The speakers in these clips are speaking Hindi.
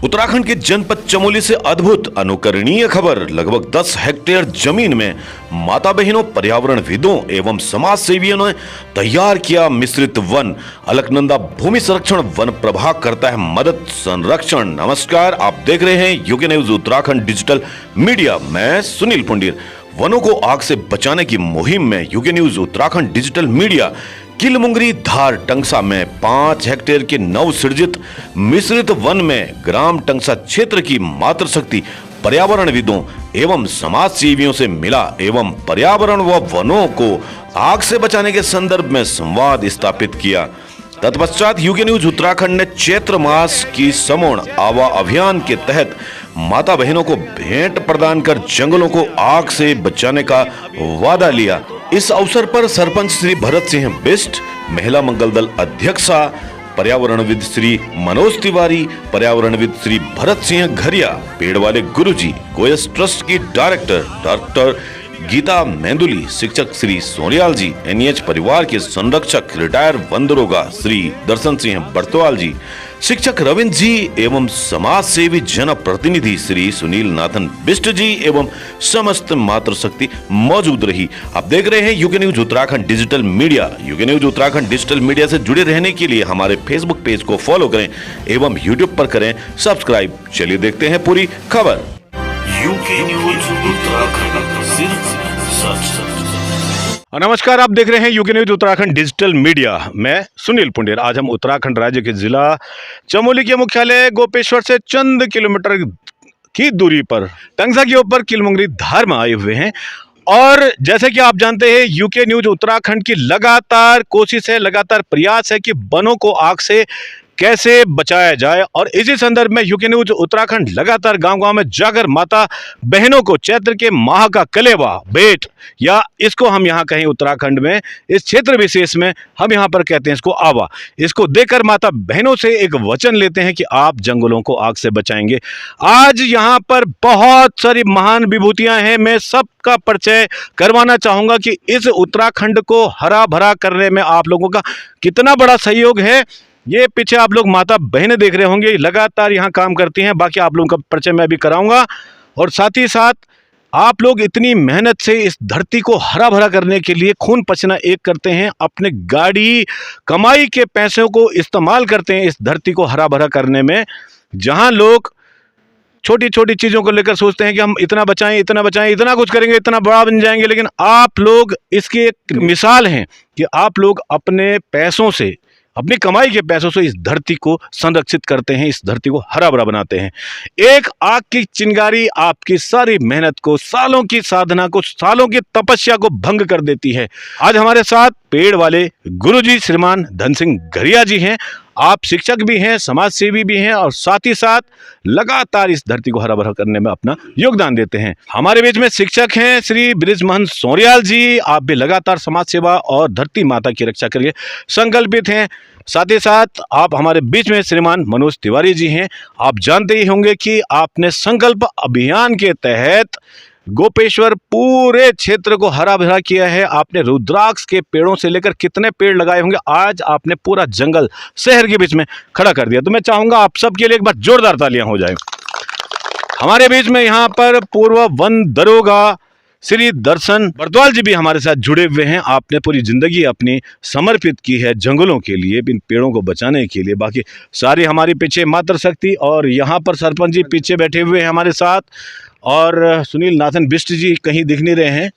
उत्तराखंड के जनपद चमोली से अद्भुत अनुकरणीय खबर। लगभग 10 हेक्टेयर जमीन में माता बहनों, पर्यावरणविदों एवं समाज सेवियों ने तैयार किया मिश्रित वन। अलकनंदा भूमि संरक्षण वन प्रभाग करता है मदद संरक्षण। नमस्कार, आप देख रहे हैं UK news Uttarakhand digital media. मैं सुनील पुंडीर। वनों को आग से बचाने की मुहिम में UK news Uttarakhand digital media Kilmungri Dhar Tangsa में 5 हेक्टेयर के नवसृजित मिश्रित वन में ग्राम टंगसा क्षेत्र की मातृशक्ति पर्यावरणविदों एवं समाज सेवियों से मिला एवं पर्यावरण व वनों को आग से बचाने के संदर्भ में संवाद स्थापित किया। तत्पश्चात यूके न्यूज उत्तराखंड ने चैत्र मास की समूण आवा अभियान के तहत माता बहनों को भेंट प्रदान कर जंगलों को आग से बचाने का वादा लिया। इस अवसर पर सरपंच श्री भरत सिंह बिष्ट, महिला मंगल दल अध्यक्षा पर्यावरणविद श्री मनोज तिवारी, पर्यावरणविद श्री भरत सिंह घरिया, पेड़ वाले गुरुजी, गोयस ट्रस्ट की डायरेक्टर डॉक्टर गीता मेंदुली, शिक्षक श्री सोनियाल जी, एनएच परिवार के संरक्षक रिटायर वन दरोगा श्री दर्शन सिंह बर्तवाल जी, शिक्षक रविंद्र जी एवं समाज सेवी जन प्रतिनिधि श्री सुनील नाथन बिष्ट जी एवं समस्त मातृशक्ति मौजूद रही। आप देख रहे हैं UK news Uttarakhand digital media. UK news Uttarakhand digital media से जुड़े रहने के लिए हमारे फेसबुक पेज को फॉलो करें एवं यूट्यूब पर करें सब्सक्राइब। चलिए देखते हैं पूरी खबर। यूके न्यूज उत्तराखंड, सिर्फ सच। नमस्कार, आप देख रहे हैं UK news Uttarakhand digital media. मैं सुनील पुंडीर। आज हम उत्तराखंड राज्य के जिला चमोली के मुख्यालय गोपेश्वर से चंद किलोमीटर की दूरी पर टंगसा के ऊपर किलमुंगरी धार में आए हुए हैं। और जैसे कि आप जानते हैं, यूके न्यूज उत्तराखंड की लगातार कोशिश है, लगातार प्रयास है कि वनों को आग से कैसे बचाया जाए। और इसी संदर्भ में यूके न्यूज उत्तराखंड लगातार गांव-गांव में जाकर माता बहनों को चैत्र के माह का कलेवा भेंट, या इसको हम यहाँ कहीं उत्तराखंड में इस क्षेत्र विशेष में हम यहाँ पर कहते हैं इसको आवा, इसको देकर माता बहनों से एक वचन लेते हैं कि आप जंगलों को आग से बचाएंगे। आज यहाँ पर बहुत सारी महान विभूतियां हैं। मैं सबका परिचय करवाना चाहूंगा कि इस उत्तराखंड को हरा भरा करने में आप लोगों का कितना बड़ा सहयोग है। ये पीछे आप लोग माता बहनें देख रहे होंगे, लगातार यहाँ काम करती हैं। बाकी आप लोगों का परिचय मैं अभी कराऊंगा। और साथ ही साथ आप लोग इतनी मेहनत से इस धरती को हरा भरा करने के लिए खून पसीना एक करते हैं, अपने गाड़ी कमाई के पैसों को इस्तेमाल करते हैं इस धरती को हरा भरा करने में। जहाँ लोग छोटी छोटी चीज़ों को लेकर सोचते हैं कि हम इतना बचाएं, इतना बचाएं, इतना कुछ करेंगे, इतना बड़ा बन जाएंगे, लेकिन आप लोग इसकी एक मिसाल हैं कि आप लोग अपने पैसों से, अपनी कमाई के पैसों से इस धरती को संरक्षित करते हैं, इस धरती को हरा भरा बनाते हैं। एक आग की चिंगारी आपकी सारी मेहनत को, सालों की साधना को, सालों की तपस्या को भंग कर देती है। आज हमारे साथ पेड़ वाले गुरुजी श्रीमान धन सिंह घरिया जी हैं। आप शिक्षक भी हैं, समाज सेवी भी हैं और साथ ही साथ लगातार इस धरती को हरा भरा करने में अपना योगदान देते हैं। हमारे बीच में शिक्षक हैं श्री बृजमोहन सोनियाल जी। आप भी लगातार समाज सेवा और धरती माता की रक्षा के लिए संकल्पित हैं। साथ ही साथ आप हमारे बीच में श्रीमान मनोज तिवारी जी हैं। आप जानते ही होंगे कि आपने संकल्प अभियान के तहत गोपेश्वर पूरे क्षेत्र को हरा भरा किया है। आपने रुद्राक्ष के पेड़ों से लेकर कितने पेड़ लगाए होंगे, आज आपने पूरा जंगल शहर के बीच में खड़ा कर दिया। तो मैं चाहूंगा आप सबके लिए एक बार जोरदार तालियां हो जाए। हमारे बीच में यहाँ पर पूर्व वन दरोगा श्री दर्शन बर्तवाल जी भी हमारे साथ जुड़े हुए हैं। आपने पूरी जिंदगी अपनी समर्पित की है जंगलों के लिए, इन पेड़ों को बचाने के लिए। बाकी सारी हमारी पीछे मातृशक्ति, और यहाँ पर सरपंच जी पीछे बैठे हुए हैं हमारे साथ, और सुनील नाथन बिष्ट जी कहीं दिख नहीं रहे हैं।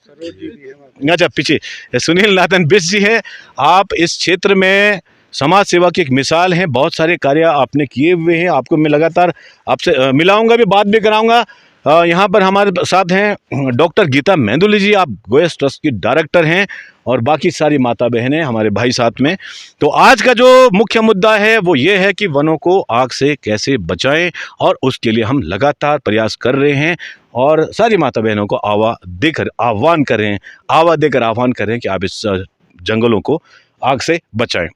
अच्छा, पीछे सुनील नाथन बिष्ट जी है। आप इस क्षेत्र में समाज सेवा की एक मिसाल हैं। बहुत सारे कार्य आपने किए हुए हैं। आपको मैं लगातार आपसे मिलाऊंगा, भी बात भी कराऊंगा। यहाँ पर हमारे साथ हैं डॉक्टर गीता मेंदुली जी। आप गोयस ट्रस्ट की डायरेक्टर हैं, और बाकी सारी माता बहनें, हमारे भाई साथ में। तो आज का जो मुख्य मुद्दा है वो ये है कि वनों को आग से कैसे बचाएं, और उसके लिए हम लगातार प्रयास कर रहे हैं। और सारी माता बहनों को आवा देकर आह्वान करें कि आप इस जंगलों को आग से बचाएं।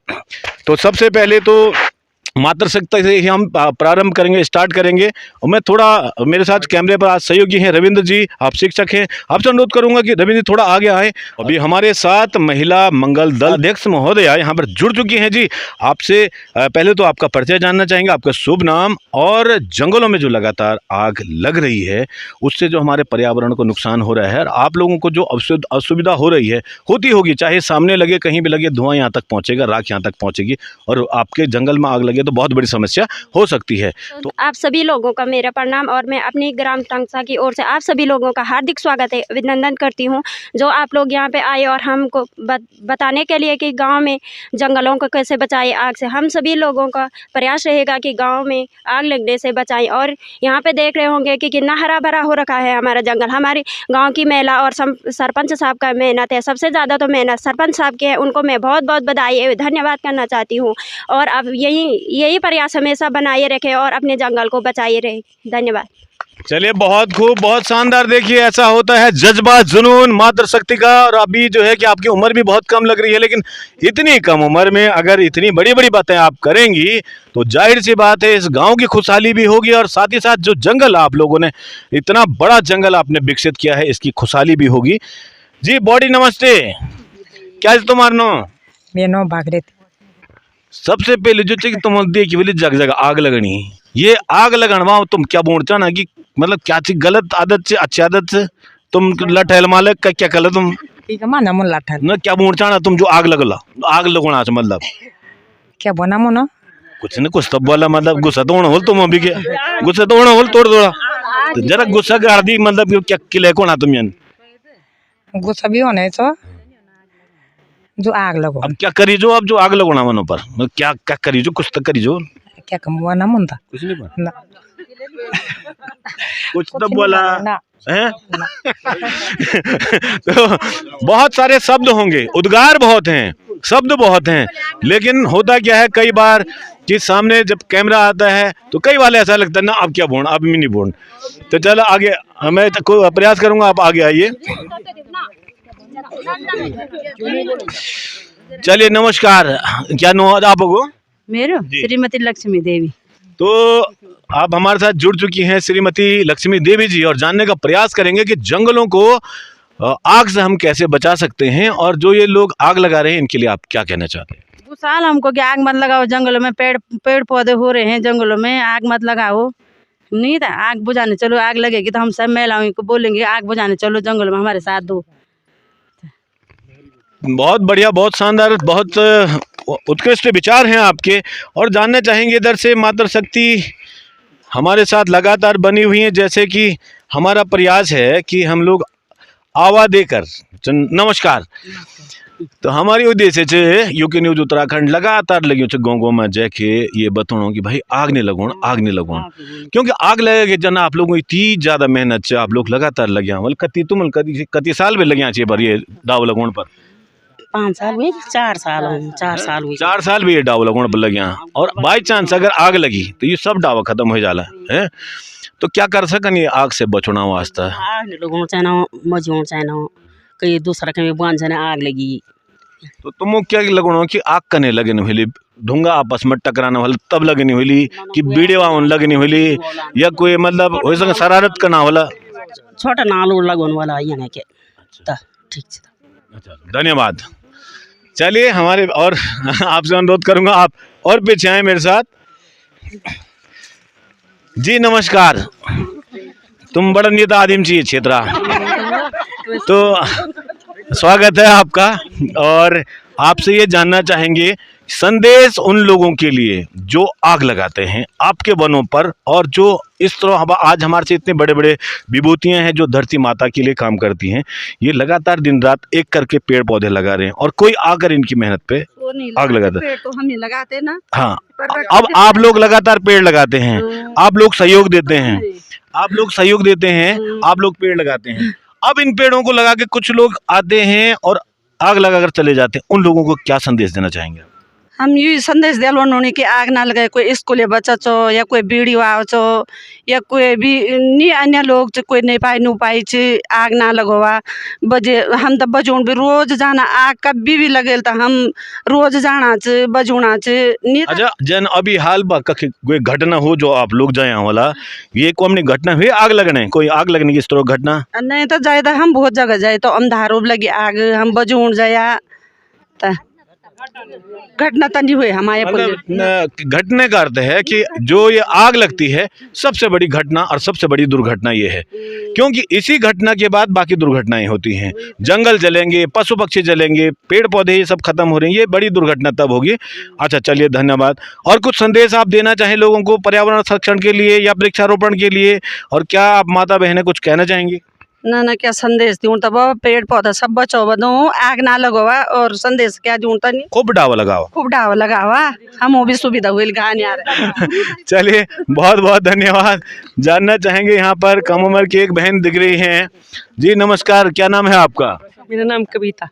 तो सबसे पहले तो मातृशक्ति से ही हम प्रारंभ करेंगे, स्टार्ट करेंगे। और मैं थोड़ा, मेरे साथ कैमरे पर आज सहयोगी हैं रविंद्र जी, आप शिक्षक हैं। आपसे अनुरोध करूंगा कि रविंद्र जी थोड़ा आगे आए। अभी हमारे साथ महिला मंगल दल अध्यक्ष महोदया यहाँ पर जुड़ चुकी हैं जी। आपसे पहले तो आपका परिचय जानना चाहेंगे, आपका शुभ नाम, और जंगलों में जो लगातार आग लग रही है उससे जो हमारे पर्यावरण को नुकसान हो रहा है और आप लोगों को जो असुविधा हो रही है, होती होगी, चाहे सामने लगे, कहीं भी लगे, धुआं यहाँ तक पहुँचेगा, राख यहाँ तक पहुँचेगी, और आपके जंगल में आग लगे तो बहुत बड़ी समस्या हो सकती है। तो आप सभी लोगों का मेरा प्रणाम, और मैं अपनी ग्राम टंगसा की ओर से आप सभी लोगों का हार्दिक स्वागत है, अभिनंदन करती हूं जो आप लोग यहां पे आए और हमको बताने के लिए कि गांव में जंगलों को कैसे बचाएं आग से। हम सभी लोगों का प्रयास रहेगा कि गांव में आग लगने से बचाएं। और यहां पे देख रहे होंगे कि कितना हरा भरा हो रखा है हमारा जंगल। हमारी गाँव की महिला और सरपंच साहब का मेहनत है, सबसे ज़्यादा तो मेहनत सरपंच साहब की है, उनको मैं बहुत बहुत बधाई धन्यवाद करना चाहती हूँ। और अब यही प्रयास हमेशा बनाए रखें और अपने जंगल को बचाए रहे। धन्यवाद। चलिए, बहुत खूब, बहुत शानदार। देखिए, ऐसा होता है जज्बा, जुनून मातृशक्ति का। और अभी जो है कि आपकी उम्र भी बहुत कम लग रही है, लेकिन इतनी कम उम्र में अगर इतनी बड़ी बड़ी बातें आप करेंगी तो जाहिर सी बात है इस गांव की खुशहाली भी होगी, और साथ ही साथ जो जंगल आप लोगों ने, इतना बड़ा जंगल आपने विकसित किया है, इसकी खुशहाली भी होगी। जी बॉडी नमस्ते, क्या तुम्हारा नाम? मेरा नाम भागरे। सबसे पहले जो चाहिए तुम देखिए बोले जग जगह आग लगनी, ये आग लगनवा तुम क्या बोल चाहना कि मतलब क्या चीज गलत आदत से अच्छी आदत से तुम लठैल मालक का क्या कल तुम ठीक है माना मन लाठा न क्या बोल चाहना तुम जो आग लगला, आग लगोना से मतलब क्या बना मनो कुछ न कुछ तब वाला मतलब गुस्सा तो होना होल तुम अभी के गुस्सा तो होना होल तोड़ तोड़ा तो जरा गुस्सा कर दी मतलब क्या किले कोना तुम यान गुस्सा भी होना है तो जो आग लगो। अब क्या करी जो, अब जो आग लगोना मनो पर मतलब क्या क्या करी जो, कुछ तो करी जो, क्या कमवाना मन था कुछ नहीं पर ना कुछ तो बोला ना हैं? तो बहुत सारे शब्द होंगे, उद्गार बहुत हैं, शब्द बहुत हैं, लेकिन होता क्या है कई बार कि सामने जब कैमरा आता है तो कई बार ऐसा लगता है ना अब क्या बोल, अब मैं नहीं बोल। तो चलो आगे, मैं तो प्रयास करूंगा, आप आगे आइए। चलिए नमस्कार, क्या नो आप हो? मेरो श्रीमती लक्ष्मी देवी। तो आप हमारे साथ जुड़ चुकी हैं श्रीमती लक्ष्मी देवी जी, और जानने का प्रयास करेंगे कि जंगलों को आग से हम कैसे बचा सकते हैं, और जो ये लोग आग लगा रहे हैं इनके लिए आप क्या कहना चाहते हैं? 2 साल हमको कि आग मत लगाओ जंगलों में, पेड़ पौधे हो रहे हैं जंगलों में, आग मत लगाओ। नहीं था आग बुझाने चलो, आग लगेगी तो हम सब महिलाओं को बोलेंगे आग बुझाने चलो जंगलों में, हमारे साथ दो। बहुत बढ़िया, बहुत शानदार, बहुत उत्कृष्ट विचार हैं आपके। और जानना चाहेंगे इधर से मातृशक्ति हमारे साथ लगातार बनी हुई है, जैसे कि हमारा प्रयास है कि हम लोग आवाज देकर नमस्कार, तो हमारी उद्देश्य है यूके न्यूज उत्तराखंड लगातार लगी गाँव गाँव में जाके ये बताना कि भाई आग नहीं लगो, आग नहीं लगो, क्योंकि आग लगेगी जना आप लोगों इतनी ज्यादा मेहनत से आप लोग लगातार लगे मतलब कति साल में लगे चाहिए पर ये दाव लगोन पर 5 साल में 4 साल हुए, 4 साल भी ये डाव लगोन पर लगे। और बाई चांस अगर आग लगी तो ये सब डावा खत्म हो जाला है, तो क्या कर सकन ये आग से बचना वास्ता? आग नहीं लगो चाहना, मजोड़ चाहना, कहीं दूसरा कहीं बांध जाना आग लगी तो तुम क्या लगना कि आग कने लगनी हुई, ढूंगा आपस में टकराना वाला तब लगनी हुई कि बीड़े वाउन लगनी हुई, या कोई मतलब हो सके शरारत करना वाला? छोटा नालू लगन वाला ये नहीं के ठीक है। अच्छा, धन्यवाद। चलिए हमारे, और आपसे अनुरोध करूंगा आप और पीछे आए मेरे साथ। जी नमस्कार, तुम बड़ा नेता आदिम चाहिए क्षेत्रा, तो स्वागत है आपका। और आपसे ये जानना चाहेंगे संदेश उन लोगों के लिए जो आग लगाते हैं आपके वनों पर, और जो इस तरह आज हमारे से इतने बड़े बड़े विभूतियां हैं जो धरती माता के लिए काम करती हैं, ये लगातार दिन रात एक करके पेड़ पौधे लगा रहे हैं, और कोई आकर इनकी मेहनत पे आग लगाता है। पेड़ तो हम नहीं लगाते ना। हाँ, अब आप लोग लगातार पेड़ लगाते हैं, आप लोग सहयोग देते हैं, आप लोग सहयोग देते हैं, आप लोग पेड़ लगाते हैं। अब इन पेड़ों को लगा के कुछ लोग आते हैं और आग लगाकर चले जाते हैं, उन लोगों को क्या संदेश देना चाहेंगे? हम ये संदेश दिलो उन्होंने कि आग ना लगाए, कोई स्कूल बच्चा चो या कोई बीड़ी वाव चो या कोई भी नहीं अन्य लोग चो कोई नहीं पाई पाई आग ना लगवा बजे। हम तो बजून भी रोज जाना, आग कभी भी लगे तो हम रोज जाना बजूना नहीं। अच्छा जन अभी हाल बा कोई घटना हो जो आप लोग जाए वाला ये को हमने घटना हुई आग लगने, कोई आग लगने की इस तरह घटना नहीं तो जाए हम बहुत जगह जाए तो अंधारों लगी आग हम बजून जाया घटना तो नहीं हुई हमारे। मतलब घटने का अर्थ है कि जो ये आग लगती है सबसे बड़ी घटना और सबसे बड़ी दुर्घटना ये है, क्योंकि इसी घटना के बाद बाकी दुर्घटनाएं होती हैं। जंगल जलेंगे, पशु पक्षी जलेंगे, पेड़ पौधे ये सब खत्म हो रहे हैं, ये बड़ी दुर्घटना तब होगी। अच्छा चलिए धन्यवाद। और कुछ संदेश आप देना चाहें लोगों को पर्यावरण संरक्षण के लिए या वृक्षारोपण के लिए, और क्या आप माता बहनें कुछ कहना चाहेंगी? ना क्या संदेश दूँ तब पेड़ पौधा सब बचाओ दो, आग ना लगवा और संदेश क्या दूँ तो नहीं खूब डावा लगाओ, खूब डावा लगावा, हम वो भी सुविधा हुई गाने आ रहे। चलिए बहुत बहुत धन्यवाद। जानना चाहेंगे यहाँ पर कम उम्र की एक बहन दिख रही हैं। जी नमस्कार, क्या नाम है आपका? मेरा नाम कविता।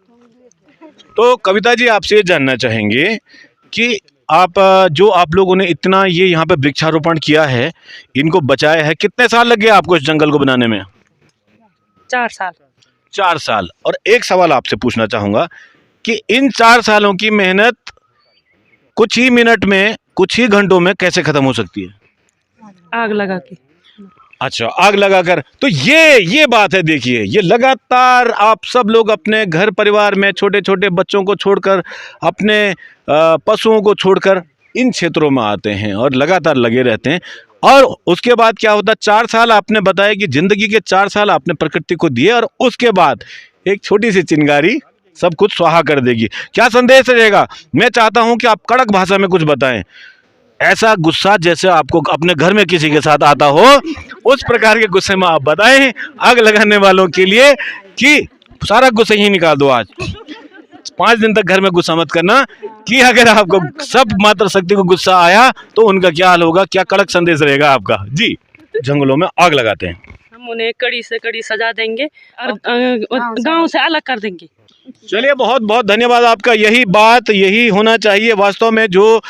तो कविता जी आपसे जानना चाहेंगे कि आप जो आप लोगों ने इतना ये यहाँ पे वृक्षारोपण किया है, इनको बचाया है, कितने साल लग गए आपको इस जंगल को बनाने में? 4 साल। 4 साल। और एक सवाल आपसे पूछना चाहूंगा कि इन 4 सालों की मेहनत कुछ ही मिनट में, कुछ ही घंटों में कैसे खत्म हो सकती है? आग लगा के। अच्छा आग लगाकर। तो ये बात है, देखिए ये लगातार आप सब लोग अपने घर परिवार में छोटे छोटे बच्चों को छोड़कर, अपने पशुओं को छोड़कर इन क्षेत्रों में आते हैं और लगातार लगे रहते हैं। और उसके बाद क्या होता, 4 साल आपने बताया कि जिंदगी के 4 साल आपने प्रकृति को दिए और उसके बाद एक छोटी सी चिंगारी सब कुछ स्वाहा कर देगी। क्या संदेश रहेगा? मैं चाहता हूं कि आप कड़क भाषा में कुछ बताएं, ऐसा गुस्सा जैसे आपको अपने घर में किसी के साथ आता हो उस प्रकार के गुस्से में आप बताएं आग लगाने वालों के लिए कि सारा गुस्सा ही निकाल दो। आज 5 दिन तक घर में गुस्सा मत करना कि अगर आपको सब मात्र शक्ति को गुस्सा आया तो उनका क्या हाल होगा। क्या कड़क संदेश रहेगा आपका? जी जंगलों में आग लगाते हैं, हम उन्हें कड़ी से कड़ी सजा देंगे और गांव से अलग कर देंगे। चलिए बहुत बहुत धन्यवाद आपका। यही बात, यही होना चाहिए वास्तव में। जो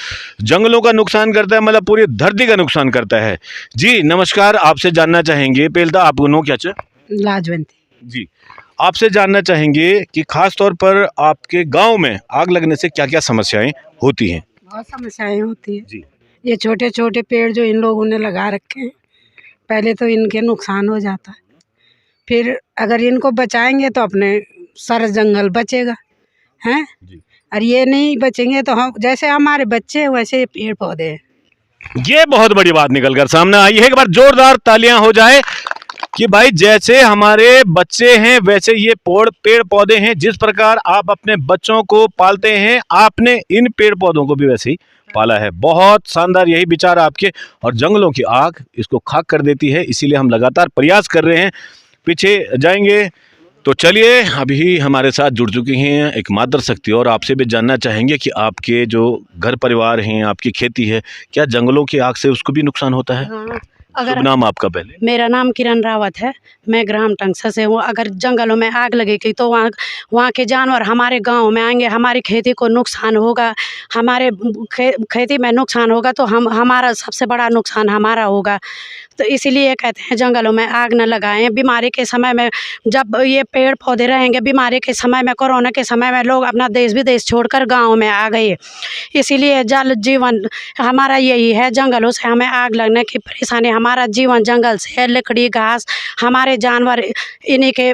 जंगलों का नुकसान करता है मतलब पूरी धरती का नुकसान करता है। जी नमस्कार, आपसे जानना चाहेंगे पहले आपको नो क्या लाजवंती जी आपसे जानना चाहेंगे कि खास तौर पर आपके गांव में आग लगने से क्या क्या समस्याएं होती हैं? बहुत समस्याएं होती है जी। ये छोटे छोटे पेड़ जो इन लोगों ने लगा रखे हैं, पहले तो इनके नुकसान हो जाता है, फिर अगर इनको बचाएंगे तो अपने सारा जंगल बचेगा हैं। और ये नहीं बचेंगे तो हम जैसे हमारे बच्चे हैं वैसे पेड़ पौधे हैं। ये बहुत बड़ी बात निकलकर सामने आई है। एक बार जोरदार तालियां हो जाए कि भाई जैसे हमारे बच्चे हैं वैसे ये पेड़ पौधे हैं। जिस प्रकार आप अपने बच्चों को पालते हैं आपने इन पेड़ पौधों को भी वैसे ही पाला है। बहुत शानदार यही विचार आपके। और जंगलों की आग इसको खाक कर देती है, इसीलिए हम लगातार प्रयास कर रहे हैं। पीछे जाएंगे तो चलिए, अभी हमारे साथ जुड़ चुकी हैं एक मातृ शक्ति और आपसे भी जानना चाहेंगे कि आपके जो घर परिवार हैं, आपकी खेती है, क्या जंगलों की आग से उसको भी नुकसान होता है? हाँ, शुभ नाम आपका पहले? मेरा नाम किरण रावत है, मैं ग्राम टंगसा से हूँ। अगर जंगलों में आग लगेगी तो वहाँ के जानवर हमारे गांव में आएंगे, हमारी खेती को नुकसान होगा, हमारे खेती में नुकसान होगा तो हमारा सबसे बड़ा नुकसान हमारा होगा। तो इसीलिए कहते हैं जंगलों में आग न लगाएं। बीमारी के समय में जब ये पेड़ पौधे रहेंगे, बीमारी के समय में, कोरोना के समय में लोग अपना देश विदेश छोड़कर गाँव में आ गए। इसीलिए जल जीवन हमारा यही है, जंगलों से हमें आग लगने की परेशानी। हमारा जीवन जंगल से है, लकड़ी घास, हमारे जानवर इन्हीं के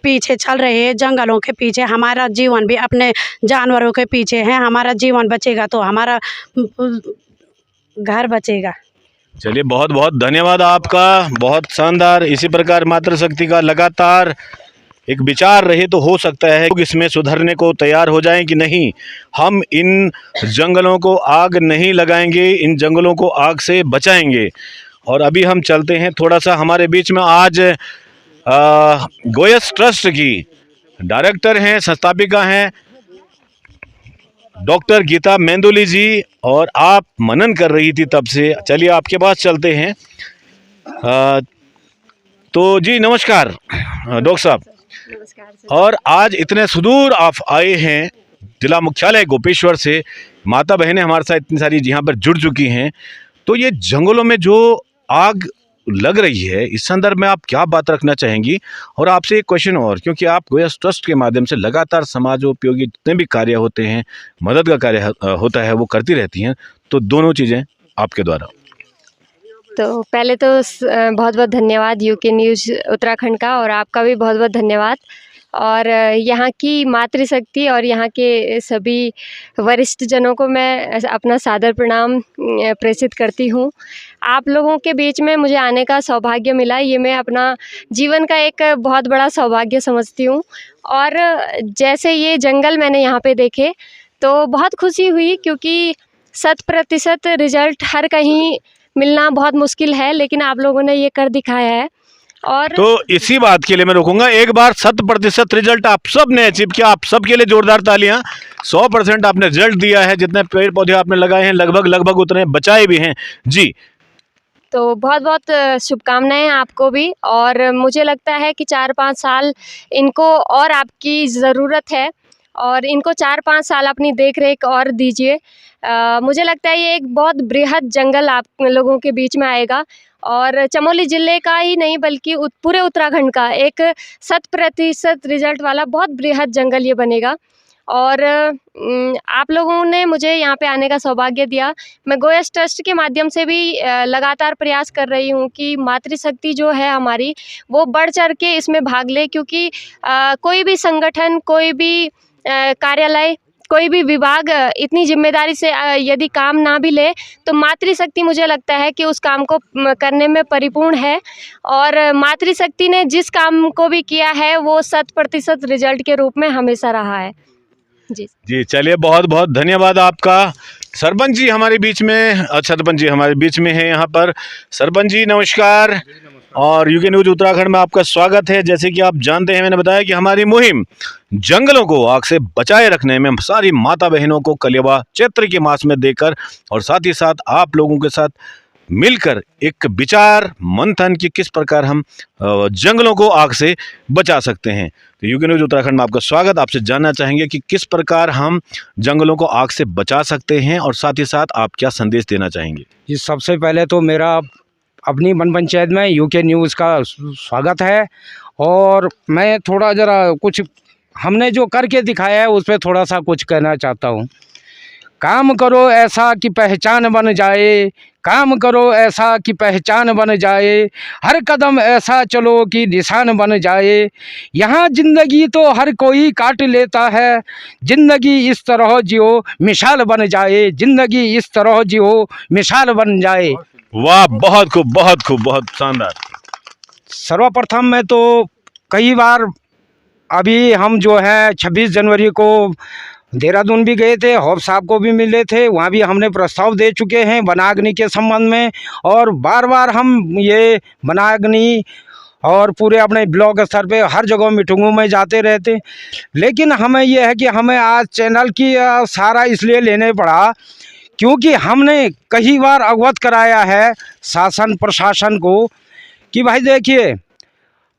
पीछे चल रहे हैं, जंगलों के पीछे। हमारा जीवन भी अपने जानवरों के पीछे है। हमारा जीवन बचेगा तो हमारा घर बचेगा। चलिए बहुत बहुत धन्यवाद आपका, बहुत शानदार। इसी प्रकार मातृशक्ति का लगातार एक विचार रहे तो हो सकता है लोग इसमें सुधरने को तैयार हो जाएं कि नहीं, हम इन जंगलों को आग नहीं लगाएंगे, इन जंगलों को आग से बचाएंगे। और अभी हम चलते हैं थोड़ा सा, हमारे बीच में आज गोयस ट्रस्ट की डायरेक्टर हैं, संस्थापिका हैं डॉक्टर गीता मेंदोली जी, और आप मनन कर रही थी तब से। चलिए आपके पास चलते हैं। तो जी नमस्कार डॉक्टर साहब। नमस्कार। और आज इतने सुदूर आप आए हैं जिला मुख्यालय गोपेश्वर से माता बहनें हमारे साथ इतनी सारी यहाँ पर जुड़ चुकी हैं। तो ये जंगलों में जो आग लग रही है, इस संदर्भ में आप क्या बात रखना चाहेंगी? और आपसे एक क्वेश्चन और, क्योंकि आप गोयस ट्रस्ट के माध्यम से लगातार समाज उपयोगी जितने भी कार्य होते हैं, मदद का कार्य होता है, वो करती रहती हैं, तो दोनों चीज़ें आपके द्वारा। तो पहले तो बहुत बहुत धन्यवाद यूके न्यूज़ उत्तराखंड का, और आपका भी बहुत बहुत धन्यवाद। और यहाँ की मातृशक्ति और यहाँ के सभी वरिष्ठ जनों को मैं अपना सादर प्रणाम प्रेषित करती हूँ। आप लोगों के बीच में मुझे आने का सौभाग्य मिला, ये मैं अपना जीवन का एक बहुत बड़ा सौभाग्य समझती हूँ। और जैसे ये जंगल मैंने यहाँ पे देखे तो बहुत खुशी हुई, क्योंकि 100% रिजल्ट हर कहीं मिलना बहुत मुश्किल है, लेकिन आप लोगों ने ये कर दिखाया है। और तो इसी बात के लिए मैं रोकूंगा, एक बार 100% रिजल्ट आप सब ने अचीव किया। आप सबके लिए जोरदार तालियां। 100% आपने रिजल्ट दिया है। जितने पेड़ पौधे आपने लगाए हैं लगभग उतने बचाए भी हैं जी। तो बहुत बहुत शुभकामनाएं आपको भी। और मुझे लगता है कि 4-5 साल इनको और आपकी ज़रूरत है, और इनको 4-5 साल अपनी देख रेख और दीजिए। मुझे लगता है ये एक बहुत बृहद जंगल आप लोगों के बीच में आएगा, और चमोली ज़िले का ही नहीं बल्कि पूरे उत्तराखंड का एक 100% रिजल्ट वाला बहुत बृहद जंगल ये बनेगा। और आप लोगों ने मुझे यहाँ पे आने का सौभाग्य दिया। मैं गोयस ट्रस्ट के माध्यम से भी लगातार प्रयास कर रही हूँ कि मातृशक्ति जो है हमारी, वो बढ़ चढ़ के इसमें भाग ले, क्योंकि कोई भी संगठन, कोई भी कार्यालय, कोई भी विभाग इतनी जिम्मेदारी से यदि काम ना भी ले, तो मातृशक्ति मुझे लगता है कि उस काम को करने में परिपूर्ण है। और मातृशक्ति ने जिस काम को भी किया है वो 100% रिजल्ट के रूप में हमेशा रहा है जी। चलिए, बहुत बहुत धन्यवाद आपका। सरपंच जी हमारे बीच में, सरपंच जी हमारे बीच में है यहाँ पर। सरपंच जी नमस्कार, और यूके न्यूज़ उत्तराखंड में आपका स्वागत है। जैसे कि आप जानते हैं, मैंने बताया कि हमारी मुहिम जंगलों को आग से बचाए रखने में सारी माता बहनों को कलियावा चैत्र के मास में देकर, और साथ ही साथ आप लोगों के साथ मिलकर एक विचार मंथन कि किस प्रकार हम जंगलों को आग से बचा सकते हैं। तो यूके न्यूज़ उत्तराखंड में आपका स्वागत। आपसे जानना चाहेंगे कि किस प्रकार हम जंगलों को आग से बचा सकते हैं, और साथ ही साथ आप क्या संदेश देना चाहेंगे? जी, सबसे पहले तो मेरा अपनी वन पंचायत में यूके न्यूज़ का स्वागत है। और मैं थोड़ा ज़रा कुछ हमने जो करके दिखाया है उस पर थोड़ा सा कुछ कहना चाहता हूँ। काम करो ऐसा कि पहचान बन जाए, काम करो ऐसा कि पहचान बन जाए, हर कदम ऐसा चलो कि निशान बन जाए। यहाँ ज़िंदगी तो हर कोई काट लेता है, ज़िंदगी इस तरह जियो मिसाल बन जाए, ज़िंदगी इस तरह जियो मिसाल बन जाए। वाह, बहुत खूब, बहुत खूब, बहुत शानदार। सर्वप्रथम मैं तो कई बार अभी हम जो है 26 जनवरी को देहरादून भी गए थे, हॉफ साहब को भी मिले थे, वहाँ भी हमने प्रस्ताव दे चुके हैं वनाग्नि के संबंध में। और बार बार हम ये वनाग्नि और पूरे अपने ब्लॉक स्तर पे हर जगह मीटिंगों में जाते रहते। लेकिन हमें यह है कि हमें आज चैनल की सहारा इसलिए लेने पड़ा क्योंकि हमने कई बार अवगत कराया है शासन प्रशासन को कि भाई देखिए,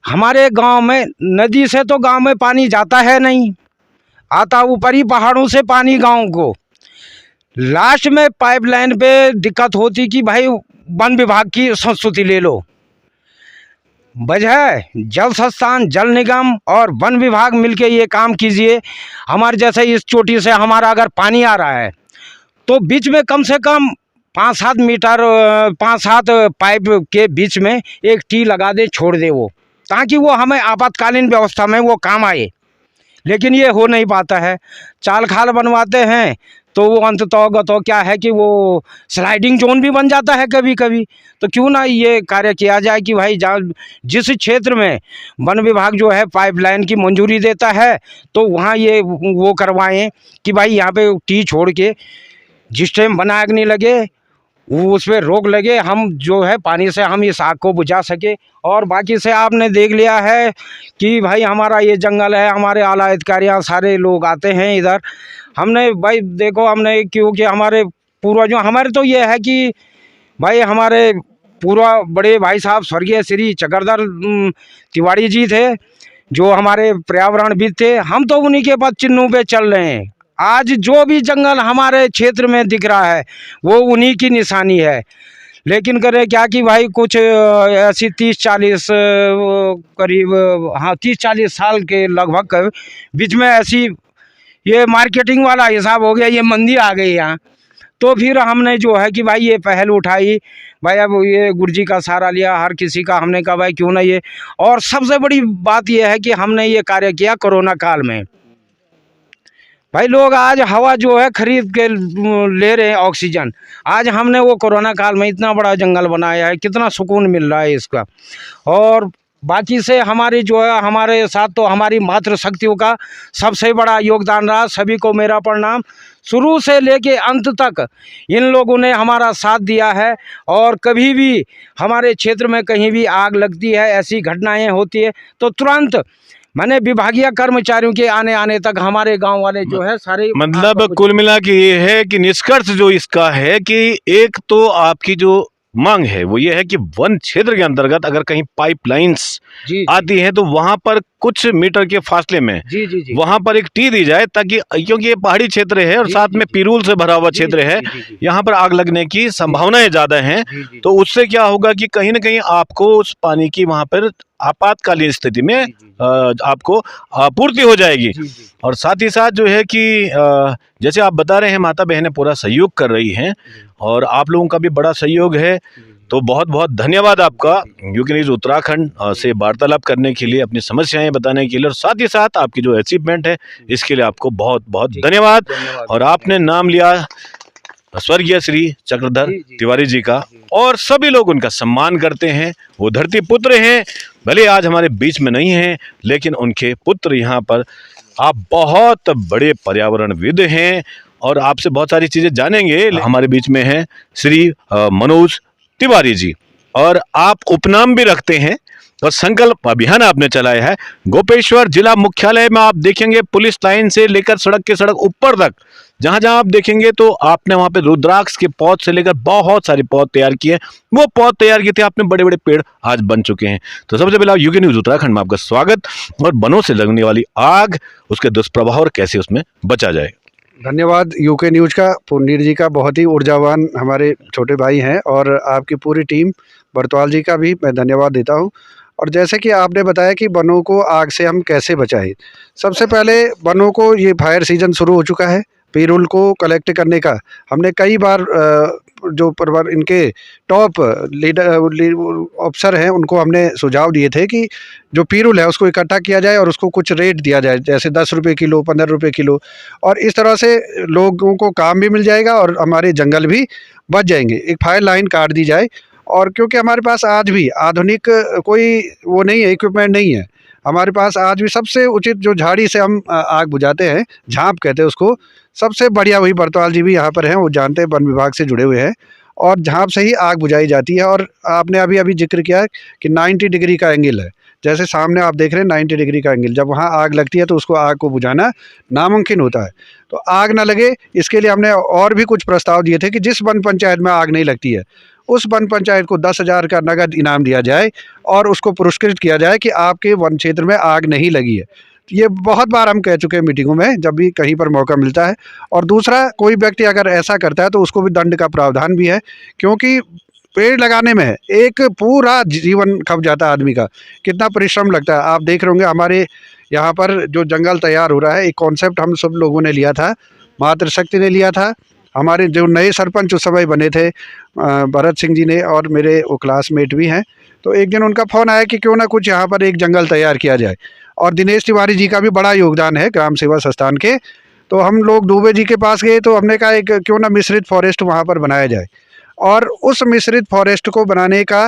हमारे गांव में नदी से तो गांव में पानी जाता है नहीं, आता ऊपर ही पहाड़ों से पानी गांव को। लास्ट में पाइपलाइन पे दिक्कत होती कि भाई वन विभाग की संस्तुति ले लो। वजह जल संस्थान, जल निगम और वन विभाग मिलके ये काम कीजिए। हमारे जैसे इस चोटी से हमारा अगर पानी आ रहा है तो बीच में कम से कम 5-7 मीटर 5-7 पाइप के बीच में एक टी लगा दे, छोड़ दे वो, ताकि वो हमें आपातकालीन व्यवस्था में वो काम आए। लेकिन ये हो नहीं पाता है। चाल खाल बनवाते हैं तो वो अंततः क्या है कि वो स्लाइडिंग जोन भी बन जाता है कभी कभी। तो क्यों ना ये कार्य किया जाए कि भाई जहाँ जिस क्षेत्र में वन विभाग जो है पाइपलाइन की मंजूरी देता है तो वहाँ ये वो करवाएं कि भाई यहाँ पे टी छोड़ के जिस टाइम वनाग्नि लगे वो उस पर रोक लगे, हम जो है पानी से हम इस आग को बुझा सके। और बाकी से आपने देख लिया है कि भाई हमारा ये जंगल है, हमारे आला अधिकारियाँ सारे लोग आते हैं इधर। हमने भाई देखो, हमने क्योंकि हमारे पूर्वजों हमारे तो ये है कि भाई हमारे पूर्व बड़े भाई साहब स्वर्गीय श्री चक्रधर तिवारी जी थे जो हमारे पर्यावरणविद थे। हम तो उन्हीं के पद चिन्हों पे चल रहे हैं। आज जो भी जंगल हमारे क्षेत्र में दिख रहा है वो उन्हीं की निशानी है। लेकिन करें क्या कि भाई कुछ ऐसी 30-40 करीब, हाँ 30-40 साल के लगभग बीच में ऐसी ये मार्केटिंग वाला हिसाब हो गया, ये मंदी आ गई यहाँ। तो फिर हमने जो है कि भाई ये पहल उठाई, भाई अब ये गुरुजी का सहारा लिया, हर किसी का। हमने कहा भाई क्यों ना ये, और सबसे बड़ी बात ये है कि हमने ये कार्य किया कोरोना काल में। भाई लोग आज हवा जो है खरीद के ले रहे हैं, ऑक्सीजन। आज हमने वो कोरोना काल में इतना बड़ा जंगल बनाया है, कितना सुकून मिल रहा है इसका। और बाकी से हमारी जो है, हमारे साथ तो हमारी मातृशक्तियों का सबसे बड़ा योगदान रहा। सभी को मेरा प्रणाम। शुरू से लेके अंत तक इन लोगों ने हमारा साथ दिया है। और कभी भी हमारे क्षेत्र में कहीं भी आग लगती है, ऐसी घटनाएं होती है, तो तुरंत मैंने विभागीय कर्मचारियों के आने तक हमारे गांव वाले जो है सारे, मतलब कुल मिला के ये है कि निष्कर्ष जो इसका है कि एक तो आपकी जो मांग है वो ये है कि वन क्षेत्र के अंतर्गत अगर कहीं पाइपलाइंस आती है तो वहां पर कुछ मीटर के फासले में वहां पर एक टी दी जाए, ताकि, क्योंकि ये पहाड़ी क्षेत्र है और साथ में पिरूल से भरा हुआ क्षेत्र है, यहाँ पर आग लगने की संभावनाएं ज्यादा हैं। तो उससे क्या होगा कि कहीं ना कहीं आपको उस पानी की वहां पर आपातकालीन स्थिति में आपको आपूर्ति हो जाएगी। और साथ ही साथ जो है कि जैसे आप बता रहे हैं, माता बहनें पूरा सहयोग कर रही हैं और आप लोगों का भी बड़ा सहयोग है। तो बहुत बहुत धन्यवाद आपका यूके न्यूज़ उत्तराखंड से वार्तालाप करने के लिए, अपनी समस्याएं बताने के लिए, और साथ ही साथ आपकी जो अचीवमेंट है इसके लिए आपको बहुत बहुत धन्यवाद। और आपने नाम लिया स्वर्गीय श्री चक्रधर तिवारी जी का, और सभी लोग उनका सम्मान करते हैं। वो धरती पुत्र हैं, भले आज हमारे बीच में नहीं हैं, लेकिन उनके पुत्र यहाँ पर, आप बहुत बड़े पर्यावरणविद हैं और आपसे बहुत सारी चीजें जानेंगे। हमारे बीच में हैं श्री मनोज तिवारी जी, और आप उपनाम भी रखते हैं और संकल्प अभियान आपने चलाया है। गोपेश्वर जिला मुख्यालय में आप देखेंगे पुलिस लाइन से लेकर सड़क के सड़क ऊपर तक, जहां जहां आप देखेंगे तो आपने वहां पे रुद्राक्ष के पौध से लेकर बहुत सारे पौध तैयार किए। वो पौध तैयार किए थे आपने, बड़े बड़े पेड़ आज बन चुके हैं। तो सबसे पहले यूके न्यूज़ उत्तराखंड में आपका स्वागत। और वनों से लगने वाली आग, उसके दुष्प्रभाव और कैसे उसमें बचा जाए। धन्यवाद यूके न्यूज़ का, पुनीर जी का, बहुत ही ऊर्जावान हमारे छोटे भाई हैं, और आपकी पूरी टीम बरतवाल जी का भी मैं धन्यवाद देता हूं। और जैसे कि आपने बताया कि वनों को आग से हम कैसे बचाएं, सबसे पहले वनों को, ये फायर सीजन शुरू हो चुका है, पेरोल को कलेक्ट करने का हमने कई बार जो परिवार इनके टॉप लीडर अफसर हैं उनको हमने सुझाव दिए थे कि जो पीरुल है उसको इकट्ठा किया जाए और उसको कुछ रेट दिया जाए, जैसे 10 रुपये किलो, 15 रुपये किलो, और इस तरह से लोगों को काम भी मिल जाएगा और हमारे जंगल भी बच जाएंगे। एक फायर लाइन काट दी जाए। और क्योंकि हमारे पास आज भी आधुनिक कोई वो नहीं है, इक्विपमेंट नहीं है, हमारे पास आज भी सबसे उचित जो झाड़ी से हम आग बुझाते हैं, झांप कहते हैं उसको, सबसे बढ़िया वही बरतवाल जी भी यहाँ पर हैं, वो जानते हैं, वन विभाग से जुड़े हुए हैं, और झांप से ही आग बुझाई जाती है। और आपने अभी अभी जिक्र किया कि 90 डिग्री का एंगल है, जैसे सामने आप देख रहे हैं 90 डिग्री का एंगल, जब वहाँ आग लगती है तो उसको आग को बुझाना नामुमकिन होता है। तो आग ना लगे इसके लिए हमने और भी कुछ प्रस्ताव दिए थे कि जिस वन पंचायत में आग नहीं लगती है उस वन पंचायत को 10,000 का नगद इनाम दिया जाए और उसको पुरस्कृत किया जाए कि आपके वन क्षेत्र में आग नहीं लगी है। ये बहुत बार हम कह चुके हैं मीटिंगों में, जब भी कहीं पर मौका मिलता है। और दूसरा, कोई व्यक्ति अगर ऐसा करता है तो उसको भी दंड का प्रावधान भी है, क्योंकि पेड़ लगाने में एक पूरा जीवन खप जाता है आदमी का, कितना परिश्रम लगता है। आप देख रहे होंगे हमारे यहाँ पर जो जंगल तैयार हो रहा है, एक कॉन्सेप्ट हम सब लोगों ने लिया था, मातृशक्ति ने लिया था, हमारे जो नए सरपंच उस समय बने थे भरत सिंह जी ने, और मेरे वो क्लासमेट भी हैं। तो एक दिन उनका फ़ोन आया कि क्यों ना कुछ यहाँ पर एक जंगल तैयार किया जाए, और दिनेश तिवारी जी का भी बड़ा योगदान है ग्राम सेवा संस्थान के। तो हम लोग दुबे जी के पास गए, तो हमने कहा एक क्यों ना मिश्रित फॉरेस्ट वहाँ पर बनाया जाए। और उस मिश्रित फॉरेस्ट को बनाने का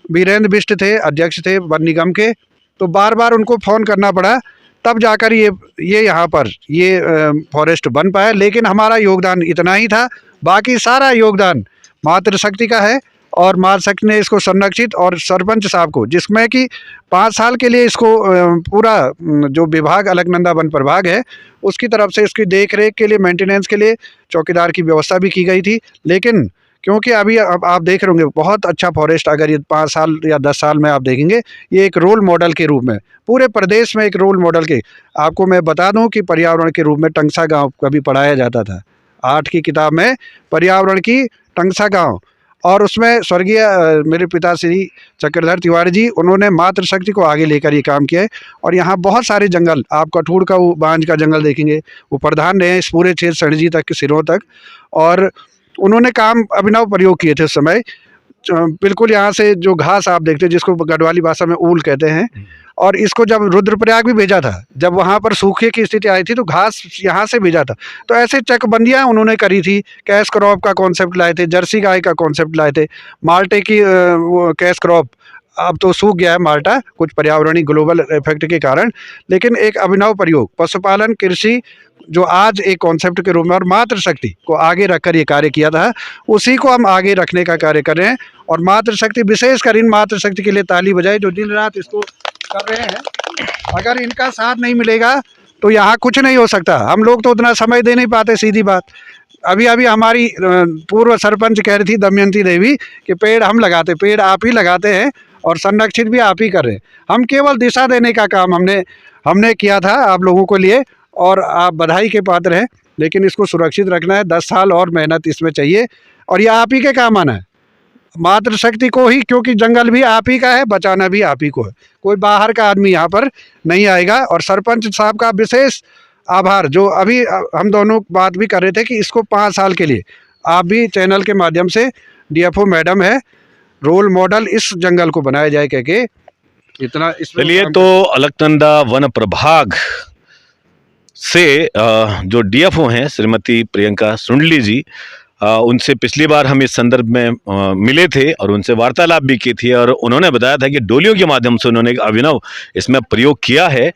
वीरेंद्र बिष्ट थे, अध्यक्ष थे वन निगम के, तो बार बार उनको फ़ोन करना पड़ा, तब जाकर ये यहाँ पर ये फॉरेस्ट बन पाया। लेकिन हमारा योगदान इतना ही था, बाकी सारा योगदान मातृशक्ति का है, और मातृशक्ति ने इसको संरक्षित, और सरपंच साहब को, जिसमें कि 5 साल के लिए इसको पूरा जो विभाग अलकनंदा वन प्रभाग है उसकी तरफ से इसकी देख रेख के लिए, मेंटेनेंस के लिए चौकीदार की व्यवस्था भी की गई थी। लेकिन क्योंकि अभी अब आप देख रहे होंगे बहुत अच्छा फॉरेस्ट, अगर ये 5 साल या 10 साल में आप देखेंगे, ये एक रोल मॉडल के रूप में पूरे प्रदेश में एक रोल मॉडल के, आपको मैं बता दूं कि पर्यावरण के रूप में टंगसा गांव कभी पढ़ाया जाता था 8 की किताब में, पर्यावरण की टंगसा गांव, और उसमें स्वर्गीय मेरे पिता श्री चक्रधर तिवारी जी, उन्होंने मातृशक्ति को आगे लेकर ये काम किया है। और यहाँ बहुत सारे जंगल, आप कठूर का वो बांज का जंगल देखेंगे, वो प्रधान रहे हैं इस पूरे क्षेत्र सणजी तक के सिरों तक, और उन्होंने काम अभिनव प्रयोग किए थे उस समय। बिल्कुल यहाँ से जो घास आप देखते हैं, जिसको गढ़वाली भाषा में ऊल कहते हैं, और इसको जब रुद्रप्रयाग भी भेजा था, जब वहाँ पर सूखे की स्थिति आई थी, तो घास यहाँ से भेजा था। तो ऐसे चकबंदियाँ उन्होंने करी थी। कैश क्रॉप का कॉन्सेप्ट लाए थे, जर्सी गाय का कॉन्सेप्ट लाए थे, माल्टे की वो कैश क्रॉप, अब तो सूख गया है माल्टा कुछ पर्यावरणीय ग्लोबल इफेक्ट के कारण, लेकिन एक अभिनव प्रयोग पशुपालन कृषि जो आज एक कॉन्सेप्ट के रूप में और मातृशक्ति को आगे रखकर ये कार्य किया था, उसी को हम आगे रखने का कार्य कर रहे हैं। और मातृशक्ति, विशेषकर इन मातृशक्ति के लिए ताली बजाए जो दिन रात इसको कर रहे हैं। अगर इनका साथ नहीं मिलेगा तो यहाँ कुछ नहीं हो सकता। हम लोग तो उतना समय दे नहीं पाते, सीधी बात। अभी अभी हमारी पूर्व सरपंच कह रही थी दमयंती देवी कि पेड़ हम लगाते, पेड़ आप ही लगाते हैं और संरक्षित भी आप ही कर रहे हैं। हम केवल दिशा देने का काम हमने किया था आप लोगों को लिए, और आप बधाई के पात्र हैं। लेकिन इसको सुरक्षित रखना है, 10 साल और मेहनत इसमें चाहिए, और ये आप ही के काम आना है, मातृशक्ति को ही, क्योंकि जंगल भी आप ही का है, बचाना भी आप ही को है। कोई बाहर का आदमी यहाँ पर नहीं आएगा। और सरपंच साहब का विशेष आभार, जो अभी हम दोनों बात भी कर रहे थे कि इसको 5 साल के लिए आप भी चैनल के माध्यम से, डीएफओ मैडम है, रोल मॉडल इस जंगल को बनाया जाए कह के इतना। चलिए, तो अलकनंदा वन प्रभाग से जो डीएफओ हैं श्रीमती प्रियंका सुंडली जी, उनसे पिछली बार हम इस संदर्भ में मिले थे और उनसे वार्तालाप भी की थी, और उन्होंने बताया था कि डोलियों के माध्यम से उन्होंने एक अभिनव इसमें प्रयोग किया है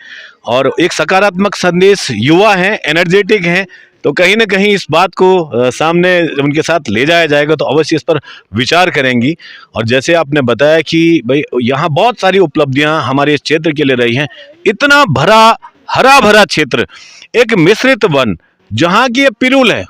और एक सकारात्मक संदेश, युवा हैं, एनर्जेटिक हैं, तो कहीं ना कहीं इस बात को सामने उनके साथ ले जाया जाएगा तो अवश्य इस पर विचार करेंगी। और जैसे आपने बताया कि भाई यहाँ बहुत सारी उपलब्धियाँ हमारे इस क्षेत्र के लिए रही हैं, इतना हरा भरा क्षेत्र, एक मिश्रित वन जहाँ की ये पिरूल है।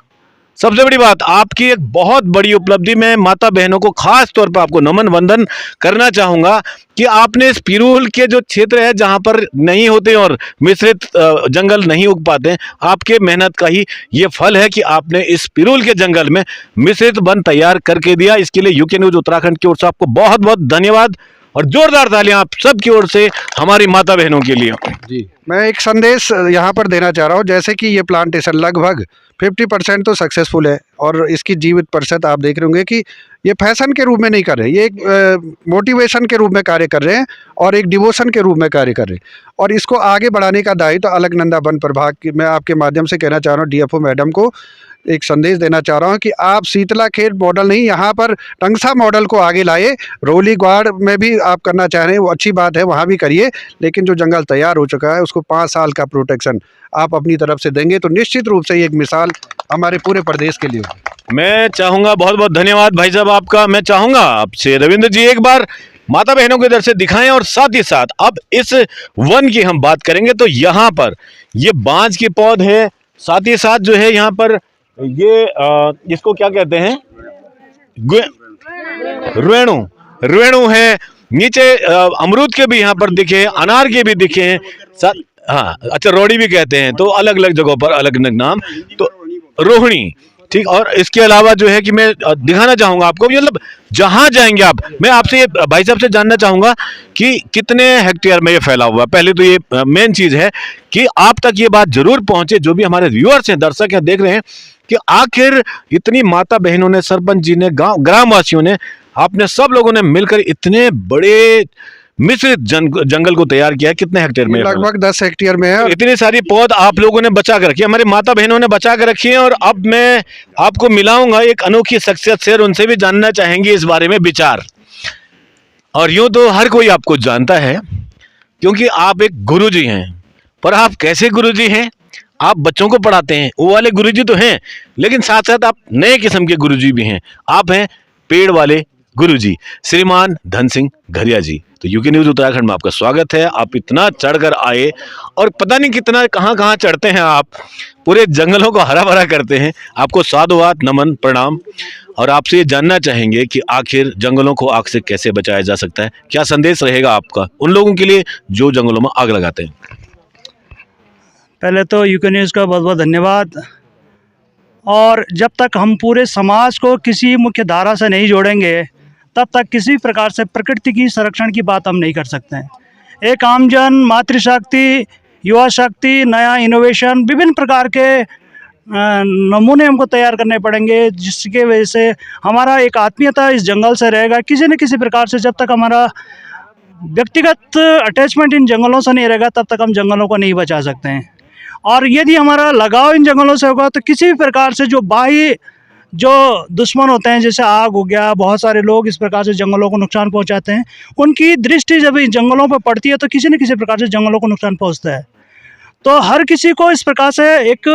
सबसे बड़ी बात, आपकी एक बहुत बड़ी उपलब्धि में माता बहनों को खास तौर पर आपको नमन वंदन करना चाहूँगा कि आपने इस पिरूल के जो क्षेत्र है जहाँ पर नहीं होते और मिश्रित जंगल नहीं उग पाते, आपके मेहनत का ही ये फल है कि आपने इस पिरूल के जंगल में मिश्रित वन तैयार करके दिया। इसके लिए यूके न्यूज़ उत्तराखंड की ओर से आपको बहुत बहुत धन्यवाद और जोरदार तालियां आप सब की ओर से हमारी माता बहनों के लिए। जी, मैं एक संदेश यहाँ पर देना चाह रहा हूँ। जैसे कि ये प्लांटेशन लगभग 50% तो सक्सेसफुल है, और इसकी जीवित प्रतिशत आप देख रहे होंगे कि ये फैशन के रूप में नहीं कर रहे, ये एक मोटिवेशन के रूप में कार्य कर रहे हैं और एक डिवोशन के रूप में कार्य कर रहे हैं। और इसको आगे बढ़ाने का दायित्व अलकनंदा वन प्रभाग की, मैं आपके माध्यम से कहना चाह रहा हूँ, डीएफओ मैडम को एक संदेश देना चाह रहा हूँ कि आप शीतला खेत मॉडल नहीं, यहाँ पर टंगसा मॉडल को आगे लाए। रोली ग्वाड़ में भी आप करना चाह रहे हैं, वो अच्छी बात है, वहाँ भी करिए, लेकिन जो जंगल तैयार हो चुका है उसको 5 साल का प्रोटेक्शन आप अपनी तरफ से देंगे तो निश्चित रूप से ये एक मिसाल हमारे पूरे प्रदेश के लिए होगी। मैं चाहूँगा, बहुत बहुत धन्यवाद भाई साहब आपका। मैं चाहूँगा आपसे रविंद्र जी एक बार माता बहनों के इधर से दिखाएं, और साथ ही साथ अब इस वन की हम बात करेंगे तो यहाँ पर ये बांज की पौध है, साथ ही साथ जो है यहाँ पर ये इसको क्या कहते हैं, रेणु है, नीचे अमरूद के भी यहाँ पर दिखे, अनार के भी दिखे हैं, हाँ अच्छा रोड़ी भी कहते हैं, तो अलग अलग जगहों पर अलग अलग नाम, तो रोहिणी, ठीक। और इसके अलावा जो है कि मैं दिखाना चाहूँगा आपको, मतलब जहाँ जाएंगे आप, मैं आपसे भाई साहब से जानना चाहूँगा कि कितने हेक्टेयर में ये फैला हुआ है। पहले तो ये मेन चीज़ है कि आप तक ये बात जरूर पहुँचे, जो भी हमारे व्यूअर्स हैं, दर्शक हैं, देख रहे हैं कि आखिर इतनी माता बहनों ने, सरपंच जी ने, ग्रामवासियों ने, आपने सब लोगों ने मिलकर इतने बड़े मिश्रित जंगल को तैयार किया है। कितने हेक्टेयर में? लगभग 10 हेक्टेयर में है। तो इतनी सारी पौध आप लोगों ने बचा कर रखी है, हमारी माता बहनों ने बचा कर रखी है। और अब मैं आपको मिलाऊंगा एक अनोखी शख्सियत से, और उनसे भी जानना चाहेंगे इस बारे में विचार। और यूं तो हर कोई आपको जानता है क्योंकि आप एक गुरुजी हैं, पर आप कैसे गुरुजी हैं? आप बच्चों को पढ़ाते हैं, वो वाले गुरुजी तो हैं, लेकिन साथ साथ आप नए किस्म के गुरुजी भी हैं। आप हैं पेड़ वाले गुरुजी श्रीमान धन सिंह घरिया जी। तो यूके न्यूज उत्तराखंड में आपका स्वागत है। आप इतना चढ़कर आए और पता नहीं कितना कहाँ चढ़ते हैं आप, पूरे जंगलों को हरा भरा करते हैं। आपको साधुवाद, नमन, प्रणाम। और आपसे ये जानना चाहेंगे कि आखिर जंगलों को आग से कैसे बचाया जा सकता है, क्या संदेश रहेगा आपका उन लोगों के लिए जो जंगलों में आग लगाते हैं। पहले तो यूके न्यूज़ का बहुत बहुत धन्यवाद। और जब तक हम पूरे समाज को किसी मुख्य धारा से नहीं जोड़ेंगे तब तक किसी प्रकार से प्रकृति की संरक्षण की बात हम नहीं कर सकते हैं। एक आमजन, मातृशक्ति, युवा शक्ति, नया इनोवेशन, विभिन्न प्रकार के नमूने हमको तैयार करने पड़ेंगे, जिसके वजह से हमारा एक आत्मीयता इस जंगल से रहेगा। किसी न किसी प्रकार से जब तक हमारा व्यक्तिगत अटैचमेंट इन जंगलों से नहीं रहेगा तब तक हम जंगलों को नहीं बचा सकते हैं। और यदि हमारा लगाव इन जंगलों से होगा तो किसी भी प्रकार से जो बाह्य जो दुश्मन होते हैं, जैसे आग हो गया, बहुत सारे लोग इस प्रकार से जंगलों को नुकसान पहुंचाते हैं, उनकी दृष्टि जब इन जंगलों पर पड़ती है तो किसी न किसी प्रकार से जंगलों को नुकसान पहुंचता है। तो हर किसी को इस प्रकार से एक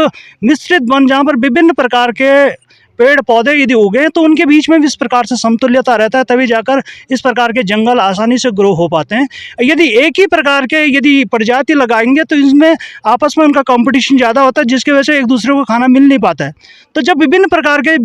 मिश्रित वन, जहाँ पर विभिन्न प्रकार के पेड़ पौधे यदि उगे तो उनके बीच में भी इस प्रकार से समतुल्यता रहता है, तभी जाकर इस प्रकार के जंगल आसानी से ग्रो हो पाते हैं। यदि एक ही प्रकार के यदि प्रजाति लगाएंगे तो इसमें आपस में उनका कंपटीशन ज़्यादा होता है, जिसकी वजह से एक दूसरे को खाना मिल नहीं पाता है। तो जब विभिन्न प्रकार के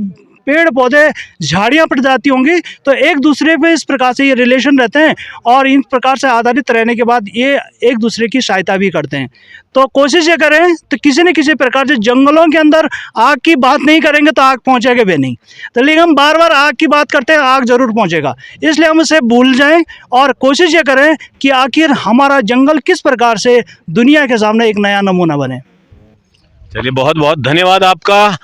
पेड़ पौधे, झाड़ियाँ प्रजाति होंगी तो एक दूसरे पे इस प्रकार से ये रिलेशन रहते हैं और इन प्रकार से आधारित रहने के बाद ये एक दूसरे की सहायता भी करते हैं। तो कोशिश ये करें तो किसी न किसी प्रकार से जंगलों के अंदर आग की बात नहीं करेंगे तो आग पहुंचेगा भी नहीं। तो लेकिन हम बार बार आग की बात करते हैं, आग जरूर पहुंचेगा, इसलिए हम उसे भूल जाएं और कोशिश ये करें कि आखिर हमारा जंगल किस प्रकार से दुनिया के सामने एक नया नमूना बने। चलिए, बहुत बहुत धन्यवाद आपका।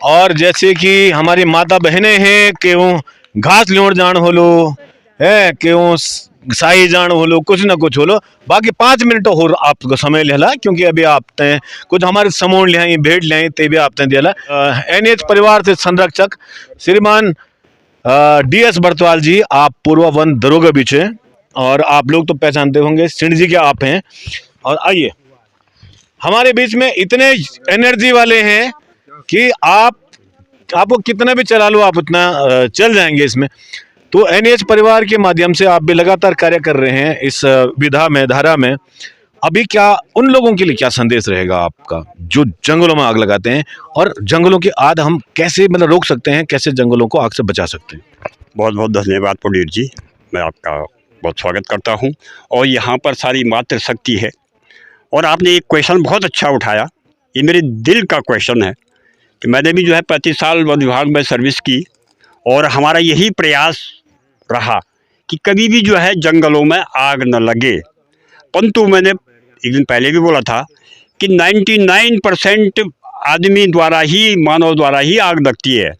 और जैसे कि हमारी माता बहनें हैं, क्यों घास लियोड़ जान होलो है, क्यों साई जान होलो, कुछ ना कुछ होलो। बाकी 5 मिनट और आपको समय लेला, क्योंकि अभी आप तय कुछ हमारे समूह लियाई, भेंट लियाई, ते भी आप तय दिला। NH परिवार से संरक्षक श्रीमान DS बर्तवाल जी, आप पूर्व वन दरोगा बीच हैं और आप लोग तो पहचानते होंगे, सिंह जी के आप हैं। और आइए, हमारे बीच में इतने एनर्जी वाले हैं कि आपको कितना भी चला लो आप उतना चल जाएंगे इसमें। तो NH परिवार के माध्यम से आप भी लगातार कार्य कर रहे हैं इस विधा में, धारा में। अभी क्या उन लोगों के लिए क्या संदेश रहेगा आपका जो जंगलों में आग लगाते हैं, और जंगलों की आग हम कैसे मतलब रोक सकते हैं, कैसे जंगलों को आग से बचा सकते हैं? बहुत बहुत धन्यवाद पंडित जी, मैं आपका बहुत स्वागत करता हूं। और यहाँ पर सारी मातृशक्ति है। और आपने एक क्वेश्चन बहुत अच्छा उठाया, ये मेरे दिल का क्वेश्चन है कि मैंने भी जो है 35 साल वन विभाग में सर्विस की और हमारा यही प्रयास रहा कि कभी भी जो है जंगलों में आग न लगे। परंतु मैंने एक दिन पहले भी बोला था कि 99% आदमी द्वारा ही, मानव द्वारा ही आग लगती है।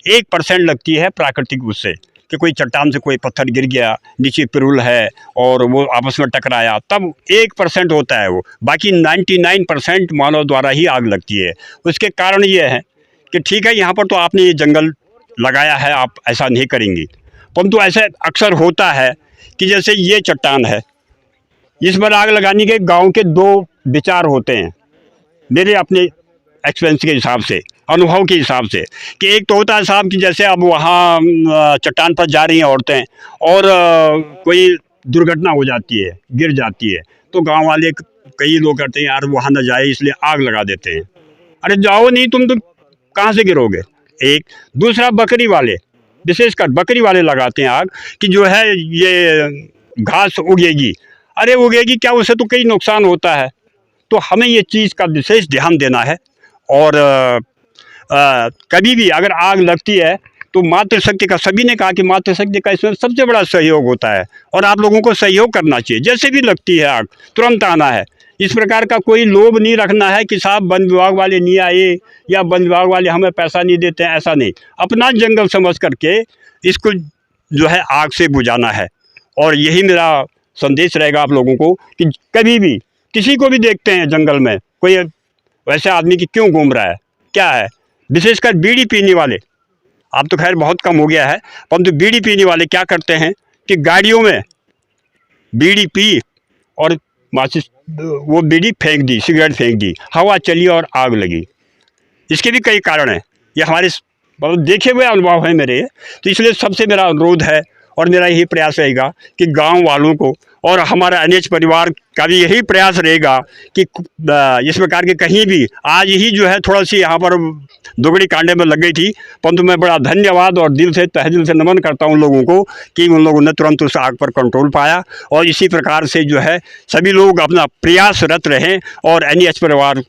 1% लगती है प्राकृतिक उससे, कि कोई चट्टान से कोई पत्थर गिर गया, नीचे पिरुल है और वो आपस में टकराया, तब 1% होता है वो। बाकी 99% मानव द्वारा ही आग लगती है। उसके कारण ये है कि ठीक है, यहाँ पर तो आपने ये जंगल लगाया है, आप ऐसा नहीं करेंगी, परंतु ऐसे अक्सर होता है कि जैसे ये चट्टान है, इस पर आग लगाने के गांव के 2 विचार होते हैं मेरे अपने एक्सपीरियंस के हिसाब से, अनुभव के हिसाब से। कि एक तो होता है साहब कि जैसे अब वहाँ चट्टान पर जा रही हैं औरतें और कोई दुर्घटना हो जाती है, गिर जाती है, तो गांव वाले कई लोग कहते हैं यार वहाँ न जाए, इसलिए आग लगा देते हैं। अरे जाओ नहीं, तुम तो कहाँ से गिरोगे। एक दूसरा, बकरी वाले, विशेषकर बकरी वाले लगाते हैं आग कि जो है ये घास उगेगी। अरे उगेगी क्या, उससे तो कई नुकसान होता है। तो हमें ये चीज़ का विशेष ध्यान देना है। और कभी भी अगर आग लगती है तो मातृशक्ति का, सभी ने कहा कि मातृशक्ति का इसमें सबसे बड़ा सहयोग होता है और आप लोगों को सहयोग करना चाहिए। जैसे भी लगती है आग तुरंत आना है। इस प्रकार का कोई लोभ नहीं रखना है कि साहब वन विभाग वाले नहीं आए या वन विभाग वाले हमें पैसा नहीं देते हैं, ऐसा नहीं। अपना जंगल समझ करके इसको जो है आग से बुझाना है। और यही मेरा संदेश रहेगा आप लोगों को कि कभी भी किसी को भी देखते हैं जंगल में कोई वैसे आदमी की क्यों घूम रहा है, क्या है, विशेषकर बीड़ी पीने वाले, अब तो खैर बहुत कम हो गया है, परंतु बीड़ी पीने वाले क्या करते हैं कि गाड़ियों में बीड़ी पी और माचिस वो बीड़ी फेंक दी, सिगरेट फेंक दी, हवा चली और आग लगी। इसके भी कई कारण हैं। ये हमारे बहुत देखे हुए अनुभव है मेरे। तो इसलिए सबसे मेरा अनुरोध है और मेरा यही प्रयास रहेगा कि गांव वालों को और हमारा NH परिवार का भी यही प्रयास रहेगा कि इस प्रकार के कहीं भी आज ही जो है थोड़ा सी यहाँ पर दुगड़ी कांडे में लग गई थी, परंतु मैं बड़ा धन्यवाद और दिल से तहे दिल से नमन करता हूँ उन लोगों को कि उन लोगों ने तुरंत उस आग पर कंट्रोल पाया। और इसी प्रकार से जो है सभी लोग अपना प्रयासरत रहें। और NH परिवार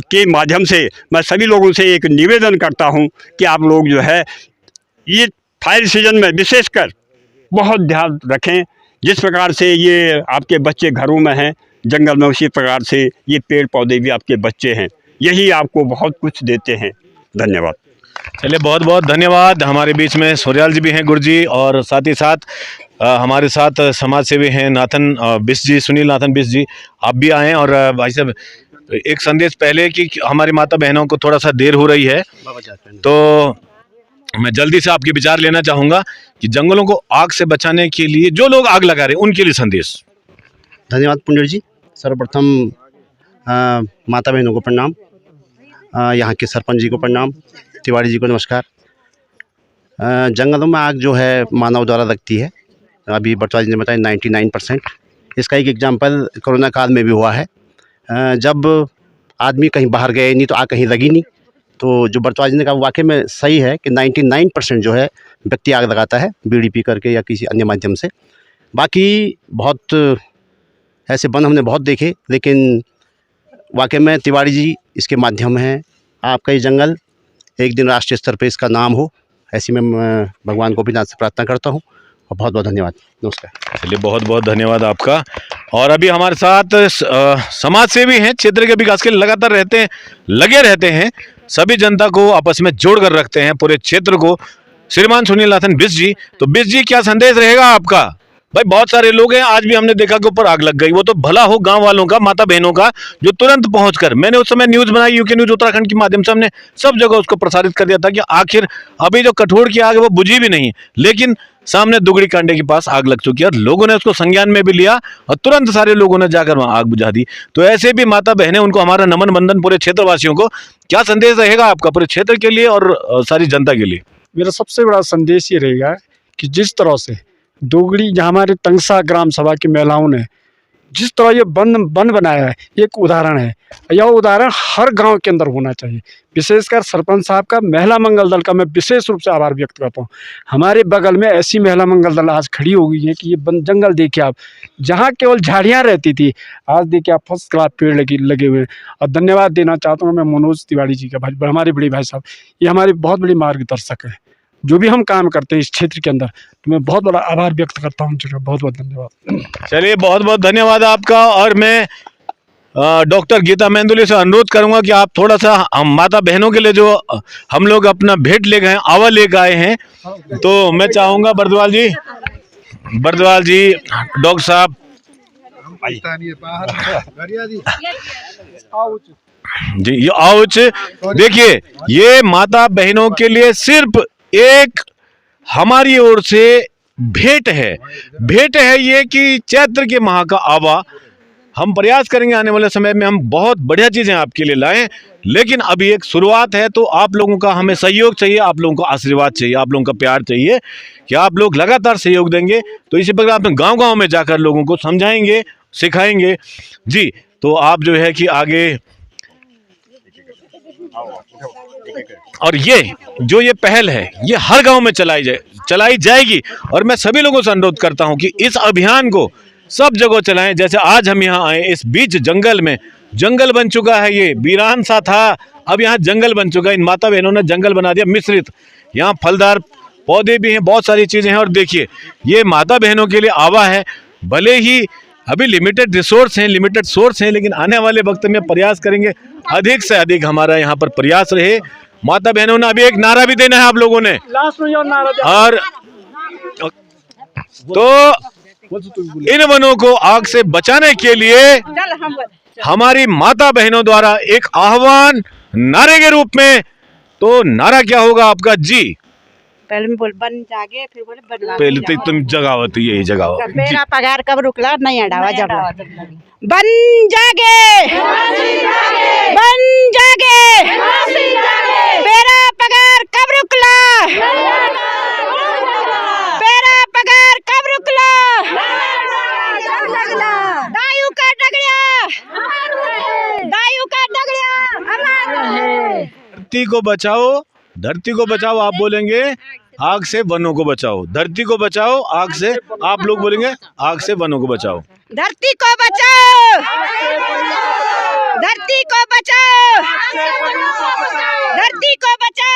के माध्यम से मैं सभी लोगों से एक निवेदन करता हूँ कि आप लोग जो है ये फायर सीजन में विशेषकर बहुत ध्यान रखें। जिस प्रकार से ये आपके बच्चे घरों में हैं जंगल में, उसी प्रकार से ये पेड़ पौधे भी आपके बच्चे हैं, यही आपको बहुत कुछ देते हैं। धन्यवाद। चलिए बहुत बहुत धन्यवाद। हमारे बीच में सूर्याल जी भी हैं, गुरुजी, और साथ ही साथ हमारे साथ समाज सेवी हैं नाथन बिस जी, सुनील नाथन बिस जी, आप भी आए। और भाई साहब एक संदेश पहले कि हमारी माता बहनों को थोड़ा सा देर हो रही है, तो मैं जल्दी से आपके विचार लेना चाहूँगा कि जंगलों को आग से बचाने के लिए जो लोग आग लगा रहे हैं उनके लिए संदेश। धन्यवाद पुंडर जी। सर्वप्रथम माता बहनों को प्रणाम, यहाँ के सरपंच जी को प्रणाम, तिवारी जी को नमस्कार। जंगलों में आग जो है मानव द्वारा लगती है, अभी बर्तवा जी ने बताया 99%। इसका एक एग्जाम्पल कोरोना काल में भी हुआ है। जब आदमी कहीं बाहर गए नहीं तो आग कहीं लगी नहीं, तो जो बर्तवा जी ने कहा वाकई में सही है कि 99% जो है व्यक्ति आग लगाता है बीड़ी पी करके या किसी अन्य माध्यम से। बाकी बहुत ऐसे बंद हमने बहुत देखे, लेकिन वाकई में तिवारी जी इसके माध्यम हैं। आपका ये जंगल एक दिन राष्ट्रीय स्तर पे इसका नाम हो, ऐसी मैं भगवान गोपीनाथ से प्रार्थना करता हूँ। और बहुत बहुत धन्यवाद। नमस्कार। चलिए बहुत बहुत धन्यवाद आपका। और अभी हमारे साथ समाज सेवी हैं, क्षेत्र के विकास के लिए लगातार लगे रहते हैं, सभी जनता को आपस में जोड़ कर रखते हैं, पूरे क्षेत्र को, श्रीमान सुनील नाथन बिस जी। तो बिस जी क्या संदेश रहेगा आपका? भाई बहुत सारे लोग हैं, आज भी हमने देखा कि ऊपर आग लग गई, वो तो भला हो गांव वालों का, माता बहनों का, जो तुरंत पहुंचकर, मैंने उस समय न्यूज बनाई यूके न्यूज उत्तराखंड के माध्यम से, हमने सब जगह उसको प्रसारित कर दिया था कि आखिर अभी जो कठोर की आग है वो बुझी भी नहीं, लेकिन सामने दुगड़ी कांडे के पास आग लग चुकी है और लोगों ने उसको संज्ञान में भी लिया और तुरंत सारे लोगों ने जाकर वहां आग बुझा दी। तो ऐसे भी माता बहनें, उनको हमारा नमन बंदन पूरे क्षेत्रवासियों को। क्या संदेश रहेगा आपका पूरे क्षेत्र के लिए और सारी जनता के लिए? मेरा सबसे बड़ा संदेश ये रहेगा कि जिस तरह से दोगड़ी जहाँ हमारे तंगसा ग्राम सभा की महिलाओं ने जिस तरह ये बन बनाया है, एक उदाहरण है। यह उदाहरण हर गांव के अंदर होना चाहिए। विशेषकर सरपंच साहब का, महिला मंगल दल का मैं विशेष रूप से आभार व्यक्त करता हूँ। हमारे बगल में ऐसी महिला मंगल दल आज खड़ी हो गई है कि ये जंगल देखिए आप, जहाँ केवल झाड़ियाँ रहती थी, आज देखिए आप फर्स्ट क्लास पेड़ लगे हुए हैं। और धन्यवाद देना चाहता हूँ मैं मनोज तिवारी जी का, भाई हमारे बड़े भाई साहब, ये हमारे बहुत बड़े मार्गदर्शक हैं। जो भी हम काम करते हैं इस क्षेत्र के अंदर, तो मैं बहुत बड़ा आभार व्यक्त करता हूँ। बहुत बहुत धन्यवाद। चलिए बहुत बहुत धन्यवाद आपका। और मैं डॉक्टर गीता मेंदुले से अनुरोध करूंगा कि आप थोड़ा सा हम माता बहनों के लिए जो हम लोग अपना भेंट ले गए, आवा लेकर आए हैं, तो मैं चाहूंगा बर्दवाल जी, डॉक्टर साहब जी, ये आउच देखिए, ये माता बहनों के लिए सिर्फ एक हमारी ओर से भेंट है ये कि चैत्र के माह का आवा हम प्रयास करेंगे आने वाले समय में हम बहुत बढ़िया चीजें आपके लिए लाएं, लेकिन अभी एक शुरुआत है। तो आप लोगों का हमें सहयोग चाहिए, आप लोगों का आशीर्वाद चाहिए, आप लोगों का प्यार चाहिए कि आप लोग लगातार सहयोग देंगे। तो इसी प्रकार आप गांव-गांव में जाकर लोगों को समझाएंगे, सिखाएंगे जी। तो आप जो है कि आगे, और ये पहल है ये हर गांव में चलाई जाएगी। और मैं सभी लोगों से अनुरोध करता हूं कि इस अभियान को सब जगह चलाएं। जैसे आज हम यहाँ आए, इस बीच जंगल में, जंगल बन चुका है, ये वीरान सा था, अब यहाँ जंगल बन चुका है। इन माता बहनों ने जंगल बना दिया मिश्रित, यहाँ फलदार पौधे भी हैं, बहुत सारी चीजें हैं। और देखिए ये माता बहनों के लिए आवा है, भले ही अभी लिमिटेड रिसोर्स हैं, लिमिटेड सोर्स हैं, लेकिन आने वाले वक्त में प्रयास करेंगे अधिक से अधिक हमारा यहाँ पर प्रयास रहे। माता बहनों ने अभी एक नारा भी देना है आप लोगों ने, और तो इन वनों को आग से बचाने के लिए हमारी माता बहनों द्वारा एक आह्वान नारे के रूप में, तो नारा क्या होगा आपका जी? पहले में बोल बन जागे, फिर बोले बदला। पहले तो तुम जगाओ, तो यही जगाओ। मेरा पगार कब रुकला नहीं अड़ावा जब बन जागे, बन जागे, मेरा पगार कब रुकला पेरा पगार कब रुकला, दायु का डगड़िया, दायु का डगड़िया। धरती को बचाओ, धरती को बचाओ, आप बोलेंगे आग से वनों को बचाओ। धरती को बचाओ आग से, आप लोग बोलेंगे आग से वनों को बचाओ। धरती को बचाओ, धरती को बचाओ, धरती को बचाओ।